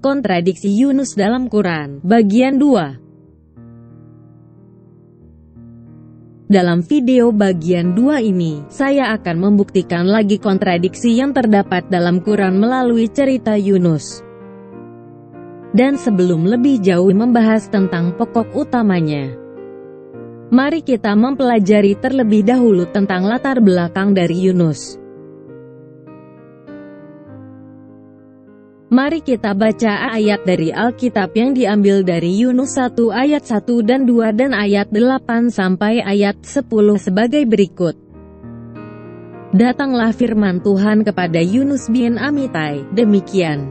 Kontradiksi Yunus dalam Quran, bagian 2. Dalam video bagian 2 ini, saya akan membuktikan lagi kontradiksi yang terdapat dalam Quran melalui cerita Yunus. Dan sebelum lebih jauh membahas tentang pokok utamanya, mari kita mempelajari terlebih dahulu tentang latar belakang dari Yunus. Mari kita baca ayat dari Alkitab yang diambil dari Yunus 1 ayat 1 dan 2 dan ayat 8 sampai ayat 10 sebagai berikut. Datanglah firman Tuhan kepada Yunus bin Amittai, demikian.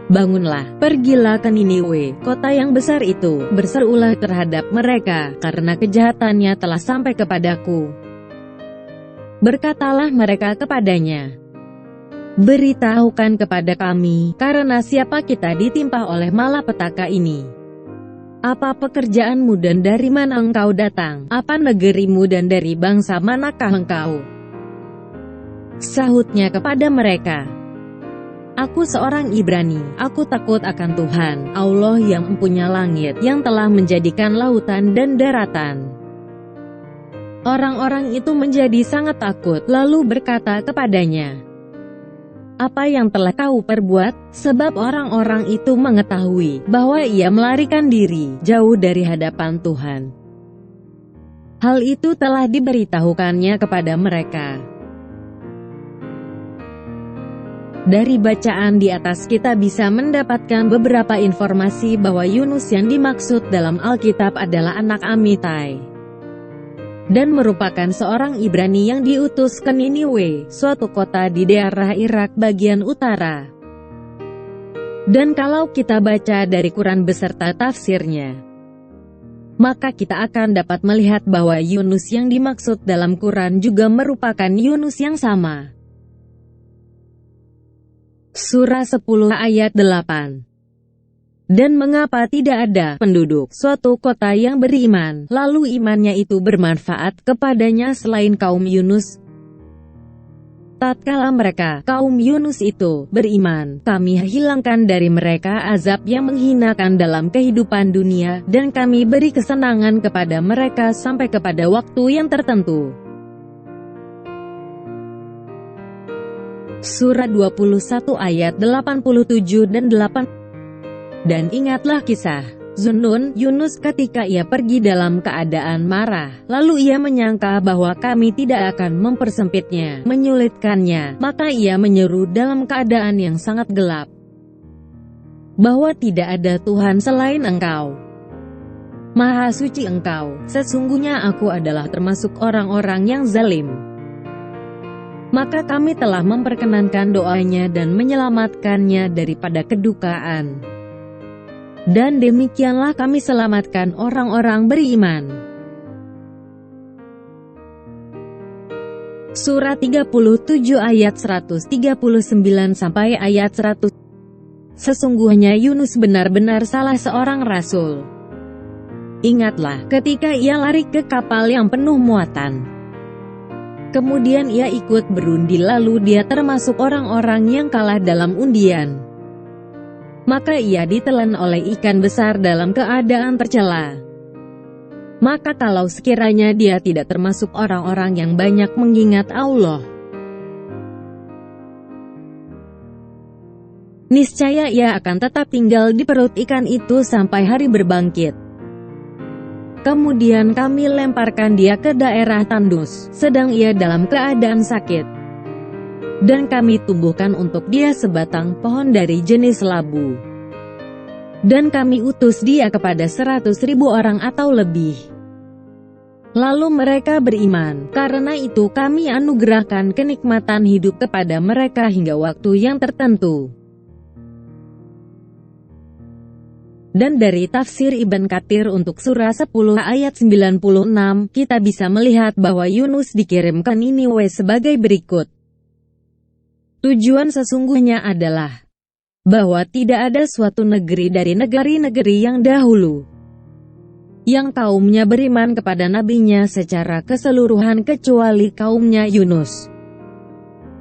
Bangunlah, pergilah ke Niniwe, kota yang besar itu, berserulah terhadap mereka, karena kejahatannya telah sampai kepadaku. Berkatalah mereka kepadanya, beritahukan kepada kami, karena siapa kita ditimpa oleh malapetaka ini? Apa pekerjaanmu dan dari mana engkau datang? Apa negerimu dan dari bangsa manakah engkau? Sahutnya kepada mereka, aku seorang Ibrani, aku takut akan Tuhan, Allah yang mempunyai langit, yang telah menjadikan lautan dan daratan. Orang-orang itu menjadi sangat takut, lalu berkata kepadanya, apa yang telah kau perbuat? Sebab orang-orang itu mengetahui bahwa ia melarikan diri jauh dari hadapan Tuhan. Hal itu telah diberitahukannya kepada mereka. Dari bacaan di atas kita bisa mendapatkan beberapa informasi bahwa Yunus yang dimaksud dalam Alkitab adalah anak Amittai dan merupakan seorang Ibrani yang diutus ke Niniwe, suatu kota di daerah Irak bagian utara. Dan kalau kita baca dari Quran beserta tafsirnya, maka kita akan dapat melihat bahwa Yunus yang dimaksud dalam Quran juga merupakan Yunus yang sama. Surah 10 ayat 8. Dan mengapa tidak ada penduduk suatu kota yang beriman, lalu imannya itu bermanfaat kepadanya selain kaum Yunus? Tatkala mereka, kaum Yunus itu, beriman, kami hilangkan dari mereka azab yang menghinakan dalam kehidupan dunia, dan kami beri kesenangan kepada mereka sampai kepada waktu yang tertentu. Surah 21 ayat 87 dan 8. Dan ingatlah kisah Zunnun, Yunus ketika ia pergi dalam keadaan marah, lalu ia menyangka bahwa kami tidak akan mempersempitnya, menyulitkannya, maka ia menyeru dalam keadaan yang sangat gelap, bahwa tidak ada Tuhan selain Engkau. Maha suci Engkau, sesungguhnya aku adalah termasuk orang-orang yang zalim. Maka kami telah memperkenankan doanya dan menyelamatkannya daripada kedukaan. Dan demikianlah kami selamatkan orang-orang beriman. Surah 37 ayat 139 sampai ayat 100. Sesungguhnya Yunus benar-benar salah seorang rasul. Ingatlah, ketika ia lari ke kapal yang penuh muatan. Kemudian ia ikut berundi lalu dia termasuk orang-orang yang kalah dalam undian. Maka ia ditelan oleh ikan besar dalam keadaan tercela. Maka kalau sekiranya dia tidak termasuk orang-orang yang banyak mengingat Allah, niscaya ia akan tetap tinggal di perut ikan itu sampai hari berbangkit. Kemudian kami lemparkan dia ke daerah Tandus, sedang ia dalam keadaan sakit. Dan kami tumbuhkan untuk dia sebatang pohon dari jenis labu. Dan kami utus dia kepada 100.000 orang atau lebih. Lalu mereka beriman, karena itu kami anugerahkan kenikmatan hidup kepada mereka hingga waktu yang tertentu. Dan dari tafsir Ibn Katsir untuk surah 10 ayat 96, kita bisa melihat bahwa Yunus dikirim ke Niniwe sebagai berikut. Tujuan sesungguhnya adalah bahwa tidak ada suatu negeri dari negeri-negeri yang dahulu yang kaumnya beriman kepada nabinya secara keseluruhan kecuali kaumnya Yunus.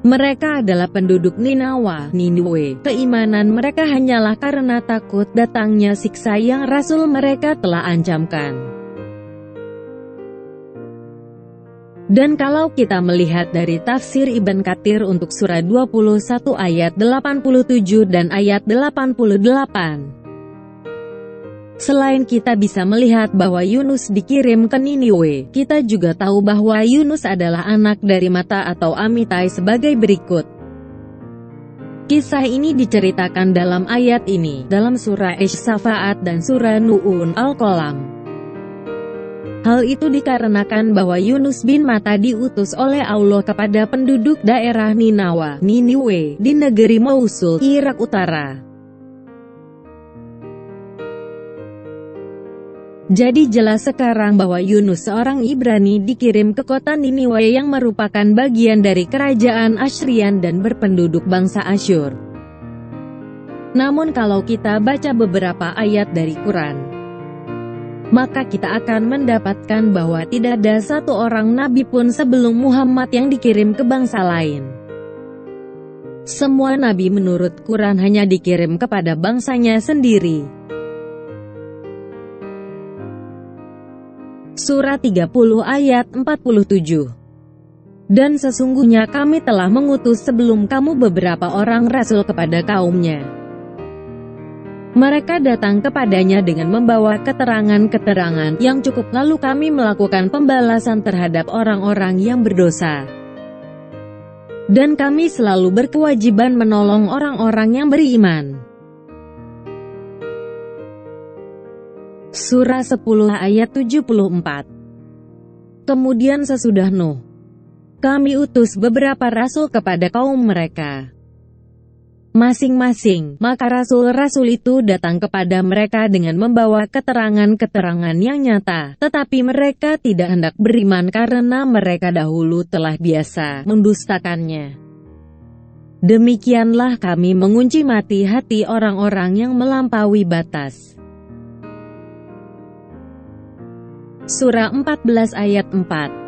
Mereka adalah penduduk Niniwe. Keimanan mereka hanyalah karena takut datangnya siksa yang Rasul mereka telah ancamkan. Dan kalau kita melihat dari tafsir Ibn Katsir untuk surah 21 ayat 87 dan ayat 88, selain kita bisa melihat bahwa Yunus dikirim ke Niniwe, kita juga tahu bahwa Yunus adalah anak dari Mata atau Amitai sebagai berikut. Kisah ini diceritakan dalam ayat ini, dalam surah Asy-Syafa'at dan surah Nu'un Al-Qalam. Hal itu dikarenakan bahwa Yunus bin Matta diutus oleh Allah kepada penduduk daerah Niniwe, di negeri Mosul, Irak Utara. Jadi jelas sekarang bahwa Yunus seorang Ibrani dikirim ke kota Niniwe yang merupakan bagian dari kerajaan Asyrian dan berpenduduk bangsa Asyur. Namun kalau kita baca beberapa ayat dari Quran, maka kita akan mendapatkan bahwa tidak ada satu orang nabi pun sebelum Muhammad yang dikirim ke bangsa lain. Semua nabi menurut Quran hanya dikirim kepada bangsanya sendiri. Surah 30 ayat 47. Dan sesungguhnya kami telah mengutus sebelum kamu beberapa orang rasul kepada kaumnya. Mereka datang kepadanya dengan membawa keterangan-keterangan yang cukup, lalu kami melakukan pembalasan terhadap orang-orang yang berdosa. Dan kami selalu berkewajiban menolong orang-orang yang beriman. Surah 10 ayat 74. Kemudian sesudah Nuh, kami utus beberapa rasul kepada kaum mereka masing-masing, maka rasul-rasul itu datang kepada mereka dengan membawa keterangan-keterangan yang nyata, tetapi mereka tidak hendak beriman karena mereka dahulu telah biasa mendustakannya. Demikianlah kami mengunci mati hati orang-orang yang melampaui batas. Surah 14 ayat 4.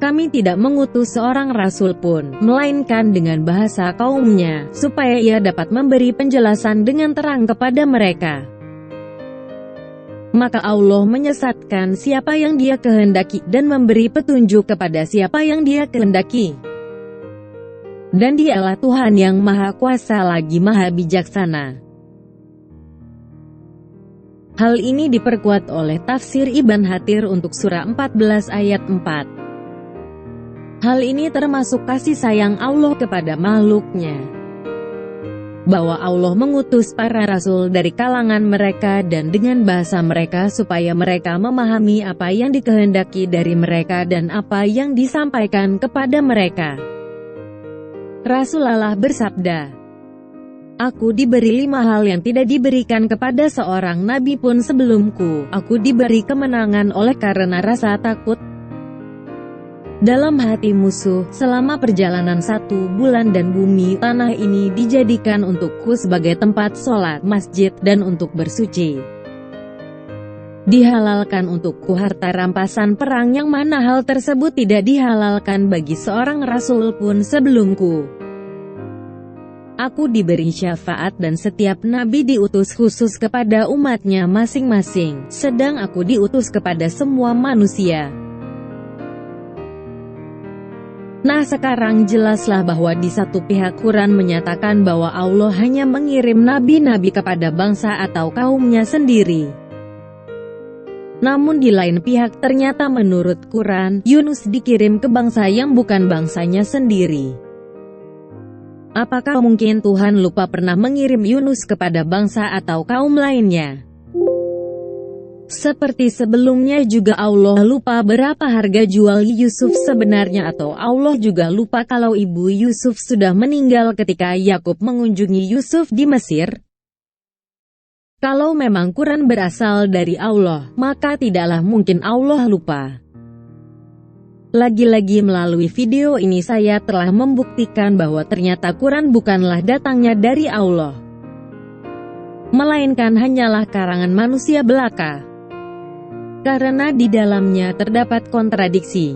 Kami tidak mengutus seorang rasul pun, melainkan dengan bahasa kaumnya, supaya ia dapat memberi penjelasan dengan terang kepada mereka. Maka Allah menyesatkan siapa yang Dia kehendaki, dan memberi petunjuk kepada siapa yang Dia kehendaki. Dan Dialah Tuhan yang Maha Kuasa lagi Maha Bijaksana. Hal ini diperkuat oleh tafsir Ibn Katsir untuk surah 14 ayat 4. Hal ini termasuk kasih sayang Allah kepada makhluknya, bahwa Allah mengutus para rasul dari kalangan mereka dan dengan bahasa mereka supaya mereka memahami apa yang dikehendaki dari mereka dan apa yang disampaikan kepada mereka. Rasulullah bersabda, Aku diberi 5 hal yang tidak diberikan kepada seorang nabi pun sebelumku. Aku diberi kemenangan oleh karena rasa takut dalam hati musuh, selama perjalanan 1 bulan dan bumi tanah ini dijadikan untukku sebagai tempat sholat, masjid, dan untuk bersuci. Dihalalkan untukku harta rampasan perang yang mana hal tersebut tidak dihalalkan bagi seorang rasul pun sebelumku. Aku diberi syafaat dan setiap nabi diutus khusus kepada umatnya masing-masing, sedang aku diutus kepada semua manusia. Nah sekarang jelaslah bahwa di satu pihak Quran menyatakan bahwa Allah hanya mengirim nabi-nabi kepada bangsa atau kaumnya sendiri. Namun di lain pihak ternyata menurut Quran, Yunus dikirim ke bangsa yang bukan bangsanya sendiri. Apakah mungkin Tuhan lupa pernah mengirim Yunus kepada bangsa atau kaum lainnya? Seperti sebelumnya juga Allah lupa berapa harga jual Yusuf sebenarnya, atau Allah juga lupa kalau ibu Yusuf sudah meninggal ketika Yakub mengunjungi Yusuf di Mesir? Kalau memang Quran berasal dari Allah, maka tidaklah mungkin Allah lupa. Lagi-lagi melalui video ini saya telah membuktikan bahwa ternyata Quran bukanlah datangnya dari Allah, melainkan hanyalah karangan manusia belaka. Karena di dalamnya terdapat kontradiksi.